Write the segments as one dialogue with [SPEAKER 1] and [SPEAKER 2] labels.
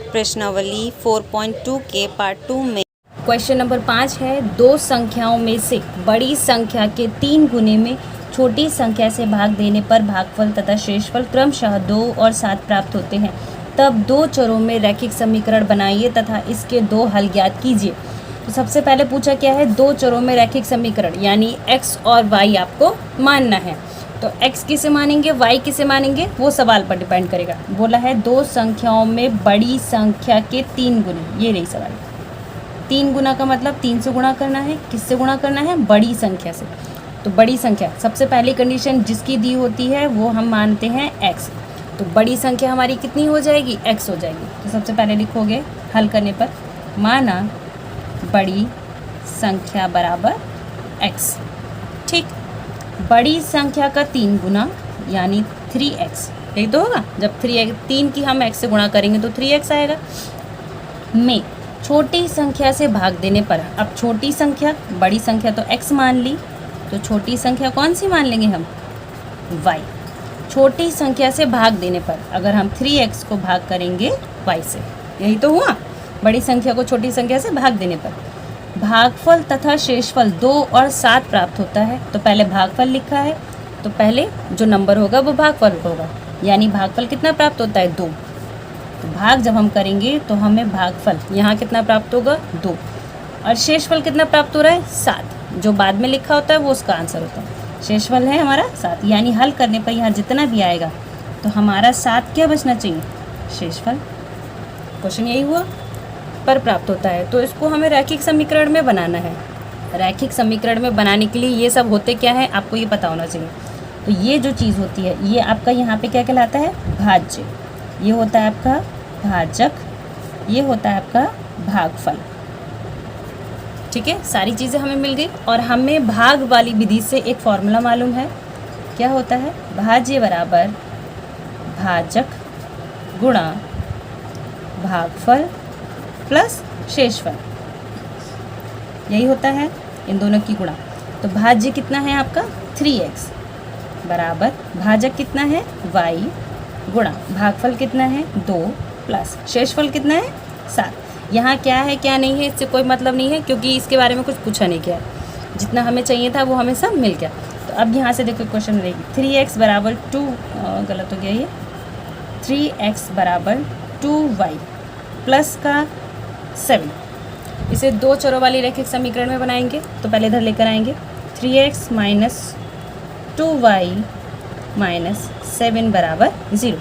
[SPEAKER 1] प्रश्नावली 4.2 के पार्ट 2 में
[SPEAKER 2] क्वेश्चन नंबर 5 है, दो संख्याओं में से बड़ी संख्या के 3 गुने में छोटी संख्या से भाग देने पर भागफल तथा शेषफल क्रमशः 2 और 7 प्राप्त होते हैं। तब दो चरों में रैखिक समीकरण बनाइए तथा इसके दो हल ज्ञात कीजिए। तो सबसे पहले पूछा क्या है, दो चरों में रैखिक समीकरण यानी x और y आपको मानना है। तो x किसे मानेंगे, y किसे मानेंगे, वो सवाल पर डिपेंड करेगा। बोला है दो संख्याओं में बड़ी संख्या के 3 गुने, ये रही सवाल। 3 गुना का मतलब 3 से गुणा करना है। किससे गुणा करना है, बड़ी संख्या से। तो बड़ी संख्या, सबसे पहली कंडीशन जिसकी दी होती है वो हम मानते हैं x। तो बड़ी संख्या हमारी कितनी हो जाएगी, x हो जाएगी। तो सबसे पहले लिखोगे हल करने पर, माना बड़ी संख्या बराबर x। ठीक, बड़ी संख्या का 3 गुना यानी 3x, यही तो होगा। जब 3 की हम x से गुणा करेंगे तो 3x आएगा। में छोटी संख्या से भाग देने पर, अब छोटी संख्या, बड़ी संख्या तो x मान ली, तो छोटी संख्या कौन सी मान लेंगे हम, y। छोटी संख्या से भाग देने पर अगर हम 3x को भाग करेंगे y से, यही तो हुआ। बड़ी संख्या को छोटी संख्या से भाग देने पर भागफल तथा शेषफल 2 और 7 प्राप्त होता है। तो पहले भागफल लिखा है, तो पहले जो नंबर होगा वो भागफल होगा, यानी भागफल कितना प्राप्त होता है, 2। तो भाग जब हम करेंगे तो हमें भागफल यहाँ कितना प्राप्त होगा, 2, और शेषफल कितना प्राप्त हो रहा है, 7। जो बाद में लिखा होता है वो उसका आंसर होता है। शेषफल है हमारा 7, यानी हल करने पर यहाँ जितना भी आएगा तो हमारा 7 क्या बचना चाहिए, शेषफल। क्वेश्चन यही हुआ पर प्राप्त होता है। तो इसको हमें रैखिक समीकरण में बनाना है। रैखिक समीकरण में बनाने के लिए ये सब होते क्या है आपको ये पता होना चाहिए। तो ये जो चीज़ होती है ये आपका यहाँ पे क्या कहलाता है, भाज्य। ये होता है आपका भाजक, ये होता है आपका भागफल। ठीक है, सारी चीज़ें हमें मिल गई। और हमें भाग वाली विधि से एक फॉर्मूला मालूम है, क्या होता है, भाज्य बराबर भाजक गुणा भागफल प्लस शेषफल, यही होता है इन दोनों की गुणा। तो भाज्य कितना है आपका 3x बराबर भाजक कितना है y गुणा भागफल कितना है 2 प्लस शेषफल कितना है 7। यहाँ क्या है क्या नहीं है इससे कोई मतलब नहीं है, क्योंकि इसके बारे में कुछ पूछा नहीं गया। जितना हमें चाहिए था वो हमें सब मिल गया। तो अब यहाँ से देखो क्वेश्चन रहेगी 3x बराबर 2, गलत हो गया ये, 3x बराबर 2y प्लस का 7। इसे दो चरों वाली रैखिक समीकरण में बनाएंगे। तो पहले इधर लेकर आएंगे 3x माइनस 2y माइनस 7 बराबर 0।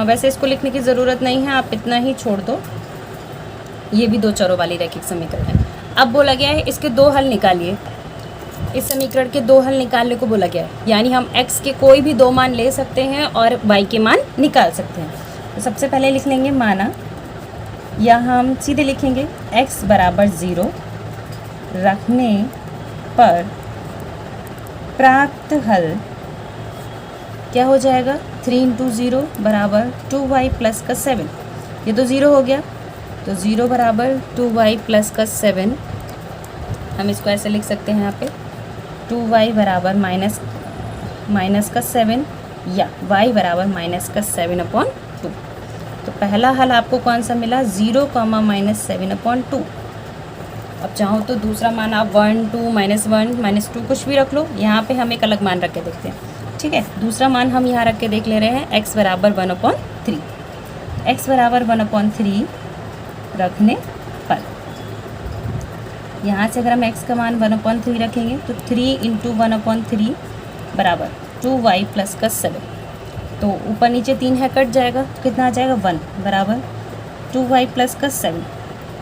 [SPEAKER 2] वैसे इसको लिखने की ज़रूरत नहीं है, आप इतना ही छोड़ दो। ये भी दो चरों वाली रैखिक समीकरण है। अब बोला गया है इसके दो हल निकालिए। इस समीकरण के दो हल निकालने को बोला गया है, यानी हम x के कोई भी दो मान ले सकते हैं और y के मान निकाल सकते हैं। तो सबसे पहले लिख लेंगे माना, या हम सीधे लिखेंगे x बराबर 0 रखने पर प्राप्त हल क्या हो जाएगा, 3 इंटू 0 बराबर 2y प्लस का 7। ये तो 0 हो गया, तो 0 बराबर 2y प्लस का 7। हम इसको ऐसे लिख सकते हैं यहाँ पे 2y बराबर माइनस का 7 या y बराबर माइनस का 7/2। तो पहला हल आपको कौन सा मिला, 0 माइनस 7/2। अब चाहो तो दूसरा मान आप 1 2 -1 -2 कुछ भी रख लो। यहाँ पे हम एक अलग मान रख के देखते हैं। ठीक है, दूसरा मान हम यहाँ रख के देख ले रहे हैं x बराबर 1/3। x बराबर 1/3 रखने पर यहाँ से अगर हम x का मान 1/3 रखेंगे तो 3 इंटू 1/3 बराबर 2y प्लस का 7। तो ऊपर नीचे 3 है, कट जाएगा तो कितना आ जाएगा 1 बराबर 2y प्लस का 7।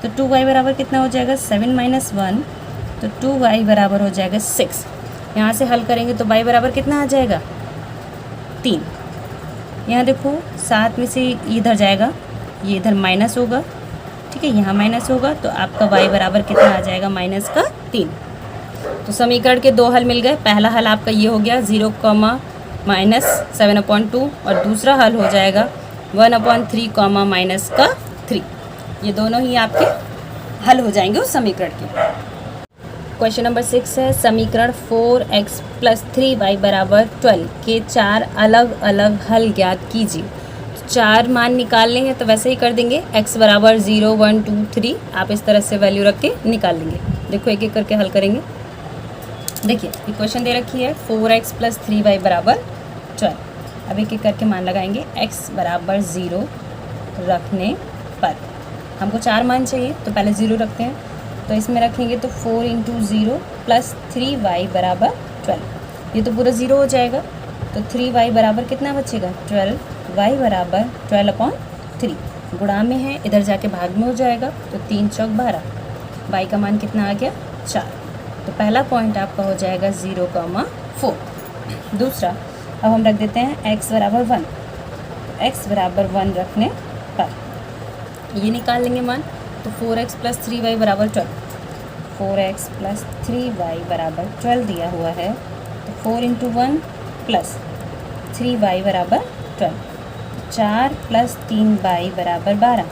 [SPEAKER 2] तो 2y बराबर कितना हो जाएगा 7 माइनस 1, तो 2y बराबर हो जाएगा 6। यहाँ से हल करेंगे तो y बराबर कितना आ जाएगा 3। यहाँ देखो 7 में से इधर जाएगा, ये इधर माइनस होगा। ठीक है, यहाँ माइनस होगा तो आपका y बराबर कितना आ जाएगा -3। तो समीकरण के दो हल मिल गए। पहला हल आपका ये हो गया 0 माइनस 7/2 और दूसरा हल हो जाएगा 1/3 माइनस का 3। ये दोनों ही आपके हल हो जाएंगे उस समीकरण के। क्वेश्चन नंबर 6 है, समीकरण 4x प्लस 3y बराबर 12 के 4 अलग अलग हल ज्ञात कीजिए। 4 मान निकालने हैं तो वैसे ही कर देंगे। x बराबर 0 1 2 3 आप इस तरह से वैल्यू रख के निकाल लेंगे। देखो एक एक करके हल करेंगे। देखिए इक्वेशन दे रखी है 4x + 3y बराबर 12। अब एक एक करके मान लगाएंगे। x बराबर 0 रखने पर हमको 4 मान चाहिए तो पहले 0 रखते हैं, तो इसमें रखेंगे तो 4 × 0 + 3y बराबर 12। ये तो पूरा 0 हो जाएगा, तो 3y बराबर कितना बचेगा 12। y बराबर 12/3 गुणा में है, इधर जाके भाग में हो जाएगा, तो 3 चौक 12। y का मान कितना आ गया 4। तो पहला पॉइंट आपका हो जाएगा 0,4। दूसरा अब हम रख देते हैं x बराबर 1। x बराबर 1 रखने पर ये निकाल लेंगे मान, तो 4x + 3y बराबर 12। 4x + 3y बराबर 12 दिया हुआ है, तो 4 × 1 + 3y बराबर 12। 4 + 3y बराबर 12।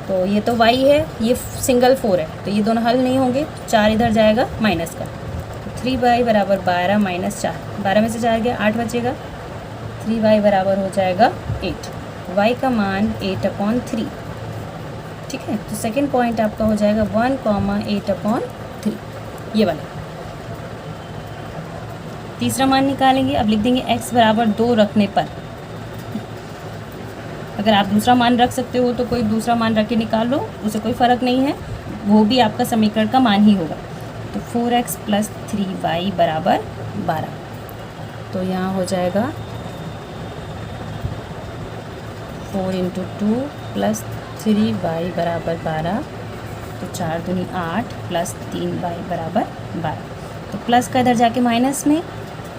[SPEAKER 2] तो ये तो y है, ये सिंगल 4 है, तो ये दोनों हल नहीं होंगे, 4 इधर जाएगा माइनस का, तो 3y बराबर 12 - 4, 12 में से 4 गया 8 बचेगा। 3y बराबर हो जाएगा 8। y का मान 8/3। ठीक है, तो सेकंड पॉइंट आपका हो जाएगा 1,8/3 ये वाला। तीसरा मान निकालेंगे। अब लिख देंगे x बराबर 2 रखने पर। अगर आप दूसरा मान रख सकते हो तो कोई दूसरा मान रख के निकाल लो, उसे कोई फ़र्क नहीं है, वो भी आपका समीकरण का मान ही होगा। तो 4x + 3y बराबर 12। तो यहाँ हो जाएगा 4 × 2 + 3y बराबर 12, तो 4 दूनी 8 + 3y बराबर 12। तो प्लस का इधर जाके माइनस में,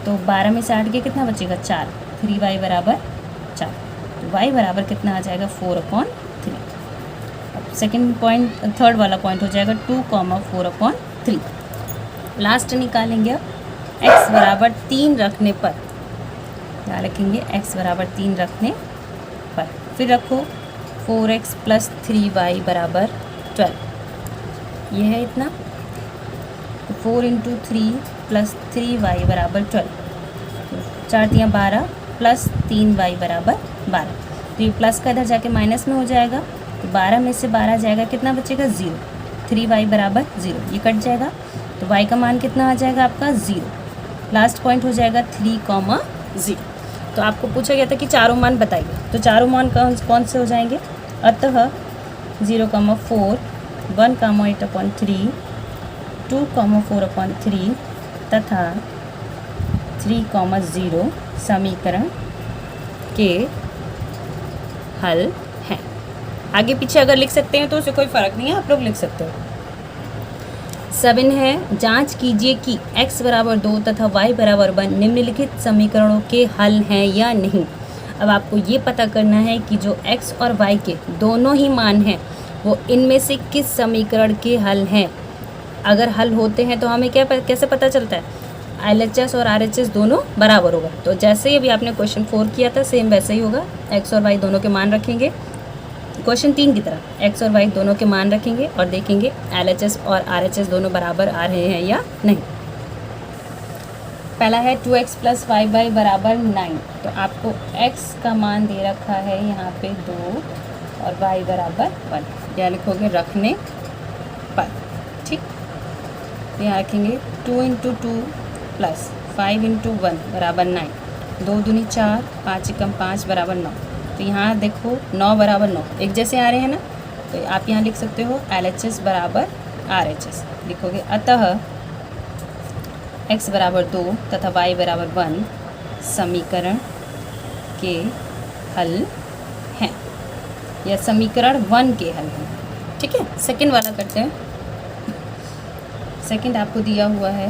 [SPEAKER 2] तो 12 में से 8 गया कितना बचेगा 4। 3y बराबर 4। तो y बराबर कितना आ जाएगा 4/3। अब सेकंड पॉइंट, थर्ड वाला पॉइंट हो जाएगा 2,4/3। लास्ट निकालेंगे अब x बराबर 3 रखने पर। क्या रखेंगे x बराबर 3 रखने पर, फिर रखो 4x + 3y बराबर 12। ये है इतना, तो 4 × 3 + 3y बराबर 12। 4 × 12 + 3y बराबर 12। तो ये प्लस का इधर जाके माइनस में हो जाएगा, तो 12 में से 12 जाएगा कितना बचेगा 0। 3y बराबर 0, ये कट जाएगा, तो y का मान कितना आ जाएगा आपका 0। लास्ट पॉइंट हो जाएगा 3,0। तो आपको पूछा गया था कि चारों मान बताइए, तो चारों मान कौन से हो जाएंगे। अतः 0,4, 1,8/3, 2,4/3 तथा 3,0 समीकरण के हल हैं। आगे पीछे अगर लिख सकते हैं तो उसे कोई फ़र्क नहीं है, आप लोग लिख सकते हो। 7 है, जांच कीजिए कि x बराबर 2 तथा y बराबर 1 निम्नलिखित समीकरणों के हल हैं या नहीं। अब आपको ये पता करना है कि जो x और y के दोनों ही मान हैं वो इनमें से किस समीकरण के हल हैं। अगर हल होते हैं तो हमें कैसे पता चलता है, LHS और RHS दोनों बराबर होगा। तो जैसे ही अभी आपने क्वेश्चन 4 किया था सेम वैसे ही होगा, x और y दोनों के मान रखेंगे। क्वेश्चन 3 की तरह x और y दोनों के मान रखेंगे और देखेंगे LHS और RHS दोनों बराबर आ रहे हैं या नहीं। पहला है 2x + 5y बराबर 9। तो आपको x का मान दे रखा है यहाँ पे 2 और y बराबर 1, या लिखोगे रखने पर। ठीक, तो यहाँ रखेंगे 2 × 2 + 5 × 1 बराबर 9। 2 दूनी 4, 5 × 5 बराबर 9। तो यहाँ देखो 9 बराबर 9 एक जैसे आ रहे हैं ना, तो आप यहाँ लिख सकते हो LHS बराबर RHS लिखोगे। अतः x बराबर 2 तथा y बराबर 1 समीकरण के हल हैं, या समीकरण 1 के हल हैं। ठीक है, सेकंड वाला करते हैं। सेकंड आपको दिया हुआ है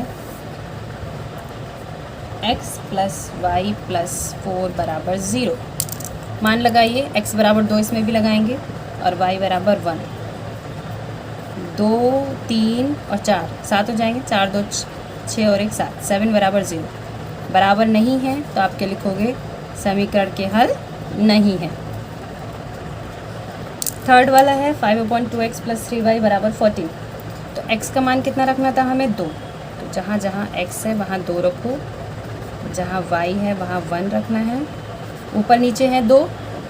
[SPEAKER 2] x + y + 4 बराबर 0। मान लगाइए, x बराबर 2 इसमें भी लगाएंगे और y बराबर 1। 2, 3 और 4 7 हो जाएंगे, 4 2 6 और 1 7, 7 बराबर 0। बराबर नहीं है तो आपके लिखोगे समीकरण के हल नहीं है। थर्ड वाला है 5/2x + 3y बराबर 14। तो x का मान कितना रखना था हमें 2, तो जहाँ जहाँ x है वहाँ 2 रखो, जहाँ y है वहाँ 1 रखना है। ऊपर नीचे है 2,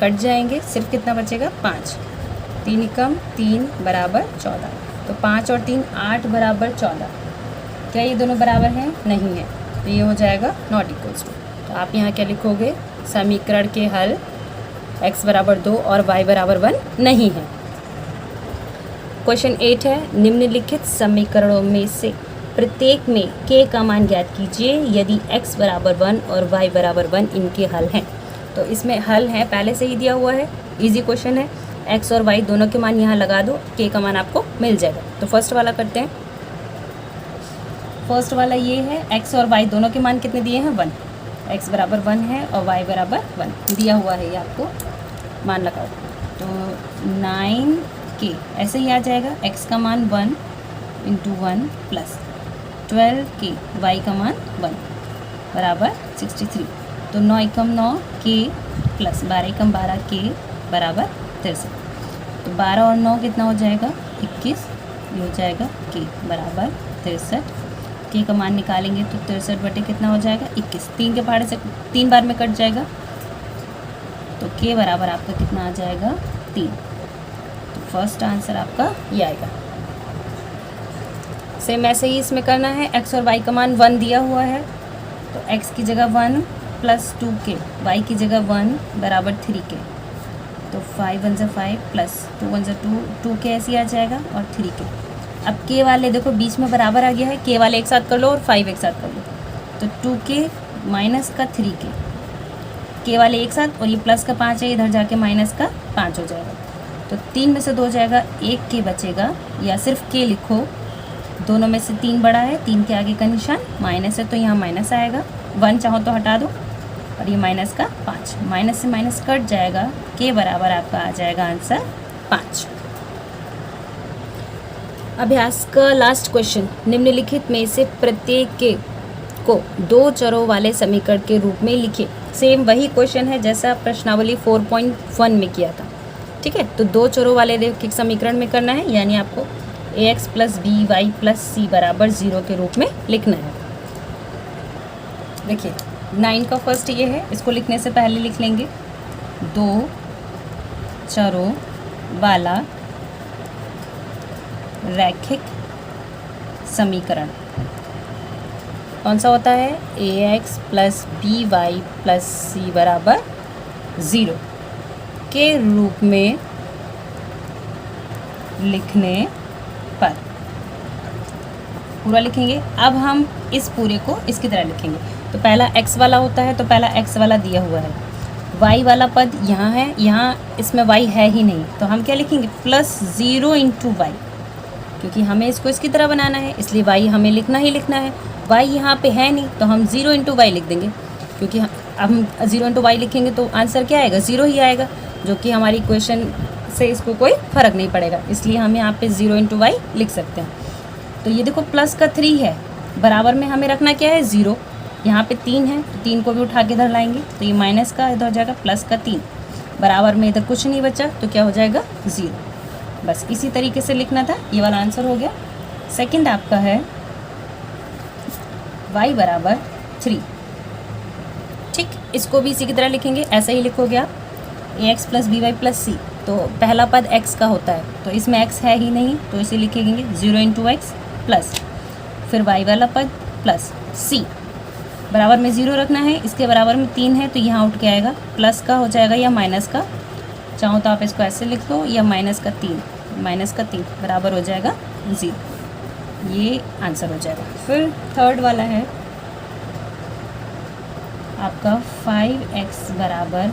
[SPEAKER 2] कट जाएंगे, सिर्फ कितना बचेगा 5। 3 कम 3 बराबर 14। तो 5 और 3 8 बराबर 14। क्या ये दोनों बराबर हैं? नहीं है, तो ये हो जाएगा नॉट इक्वल्स टू। तो आप यहाँ क्या लिखोगे? समीकरण के हल x बराबर 2 और y बराबर 1 नहीं है। क्वेश्चन 8 है, निम्नलिखित समीकरणों में से प्रत्येक में k का मान ज्ञात कीजिए यदि x बराबर 1 और y बराबर 1 इनके हल हैं। तो इसमें हल है, पहले से ही दिया हुआ है, इजी क्वेश्चन है। x और y दोनों के मान यहाँ लगा दो, k का मान आपको मिल जाएगा। तो फर्स्ट वाला करते हैं। फर्स्ट वाला ये है, x और y दोनों के मान कितने दिए हैं? 1। x बराबर 1 है और y बराबर 1 दिया हुआ है, ये आपको मान लगाओ। तो 9k ऐसे ही आ जाएगा, x का मान 1 इंटू 1 प्लस 12k y का मान 1 बराबर 63। तो 9 एकम 9k प्लस 12 एकम 12k बराबर 63। तो 12 और 9 कितना हो जाएगा? 21। ये हो जाएगा k बराबर 63। k का मान निकालेंगे तो 63 बटे कितना हो जाएगा? 21। 3 के पहाड़े से 3 बार में कट जाएगा, तो k बराबर आपका कितना आ जाएगा? 3। तो फर्स्ट आंसर आपका ये आएगा। सेम ऐसे ही इसमें करना है। x और y का मान 1 दिया हुआ है, तो x की जगह 1 प्लस 2k, y की जगह 1 बराबर 3k। तो 5 1 5 प्लस 2 1 2, 2k ऐसे ही आ जाएगा और 3k। अब k वाले देखो बीच में बराबर आ गया है, k वाले एक साथ कर लो और 5 एक साथ कर लो। तो 2k माइनस का 3k, k वाले एक साथ, और ये प्लस का 5 है, इधर जाके माइनस का 5 हो जाएगा। तो 3 में से 2 जाएगा, 1 k बचेगा, या सिर्फ k लिखो। दोनों में से 3 बड़ा है, 3 के आगे का निशान माइनस है, तो यहाँ माइनस आएगा। 1 चाहो तो हटा दो, और ये माइनस का 5, माइनस से माइनस कट जाएगा, k बराबर आपका आ जाएगा आंसर 5। अभ्यास का लास्ट क्वेश्चन, निम्नलिखित में से प्रत्येक के को 2 चरों वाले समीकरण के रूप में लिखिए। सेम वही क्वेश्चन है जैसा प्रश्नावली 4.1 में किया था, ठीक है। तो 2 चरों वाले समीकरण में करना है, यानी आपको ax plus B y plus c बराबर 0 के रूप में लिखना है। देखिए 9 का फर्स्ट ये है, इसको लिखने से पहले लिख लेंगे 2 चरों वाला रैखिक समीकरण कौन सा होता है? ax plus B y plus c बराबर 0 के रूप में लिखने पर। पूरा लिखेंगे। अब हम इस पूरे को इसकी तरह लिखेंगे। तो पहला x वाला होता है, तो पहला x वाला दिया हुआ है, y वाला पद यहाँ है, यहाँ इसमें y है ही नहीं, तो हम क्या लिखेंगे? प्लस 0 इंटू वाई, क्योंकि हमें इसको इसकी तरह बनाना है, इसलिए y हमें लिखना ही लिखना है। y यहाँ पे है नहीं, तो हम 0 इंटू वाई लिख देंगे, क्योंकि हम 0 इंटू वाई लिखेंगे तो आंसर क्या आएगा? 0 ही आएगा, जो कि हमारी क्वेश्चन से इसको कोई फ़र्क नहीं पड़ेगा, इसलिए हम यहाँ पे 0 इंटू वाई लिख सकते हैं। तो ये देखो प्लस का 3 है, बराबर में हमें रखना क्या है? 0। यहाँ पे 3 है, तो 3 को भी उठा के इधर लाएंगे, तो ये माइनस का इधर हो जाएगा प्लस का 3, बराबर में इधर कुछ नहीं बचा, तो क्या हो जाएगा? 0। बस इसी तरीके से लिखना था, ये वाला आंसर हो गया। सेकंड आपका है y बराबर 3, ठीक। इसको भी इसी की तरह लिखेंगे, ऐसे ही लिखोगे आप ax plus B y plus c. तो पहला पद x का होता है, तो इसमें x है ही नहीं, तो इसे लिखेंगे 0 इंटू एक्स प्लस फिर y वाला पद प्लस c, बराबर में 0 रखना है, इसके बराबर में 3 है, तो यहाँ उठ के आएगा प्लस का हो जाएगा या माइनस का, चाहो तो आप इसको ऐसे लिख लो, या माइनस का 3 बराबर हो जाएगा 0। ये आंसर हो जाएगा। फिर थर्ड वाला है आपका 5x बराबर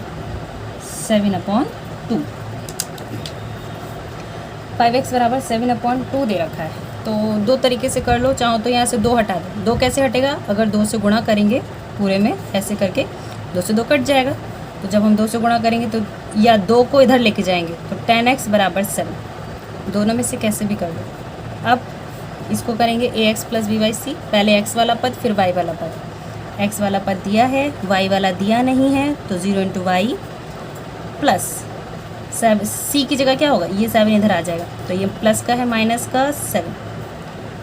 [SPEAKER 2] 7/2। 5x बराबर 7/2 दे रखा है, तो 2 तरीके से कर लो, चाहो तो यहाँ से 2 हटा दो। 2 कैसे हटेगा? अगर 2 से गुणा करेंगे पूरे में, ऐसे करके 2 से 2 कट जाएगा, तो जब हम 2 से गुणा करेंगे तो या 2 को इधर लेके जाएंगे, तो 10x बराबर 7। दोनों में से कैसे भी कर लो। अब इसको करेंगे ax plus B Y C, पहले x वाला पद फिर y वाला पद। x वाला पद दिया है, y वाला दिया नहीं है, तो 0 इंटू वाई प्लस 7, c की जगह क्या होगा? ये 7 इधर आ जाएगा, तो ये प्लस का है माइनस का 7,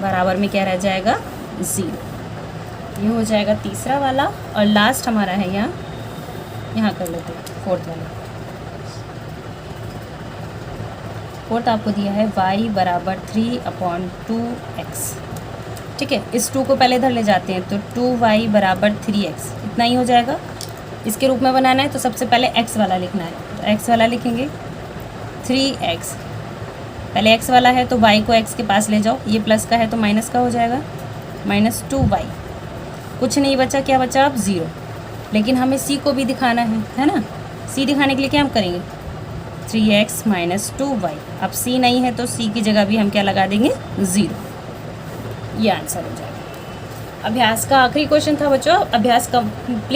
[SPEAKER 2] बराबर में क्या रह जाएगा? 0। ये हो जाएगा तीसरा वाला। और लास्ट हमारा है यहाँ कर लेते हैं फोर्थ वाला। फोर्थ आपको दिया है y बराबर 3/2x। ठीक है, इस 2 को पहले इधर ले जाते हैं तो 2y बराबर 3x इतना ही हो जाएगा। इसके रूप में बनाना है तो सबसे पहले x वाला लिखना है, तो x वाला लिखेंगे 3x। पहले x वाला है तो y को x के पास ले जाओ, ये प्लस का है तो माइनस का हो जाएगा, -2y। कुछ नहीं बचा, क्या बचा अब 0। लेकिन हमें c को भी दिखाना है ना। c दिखाने के लिए क्या हम करेंगे, 3x - 2y। अब c नहीं है तो c की जगह भी हम क्या लगा देंगे, 0। ये आंसर हो जाएगा। अभ्यास का आखिरी क्वेश्चन था बच्चों, अभ्यास कंप्लीट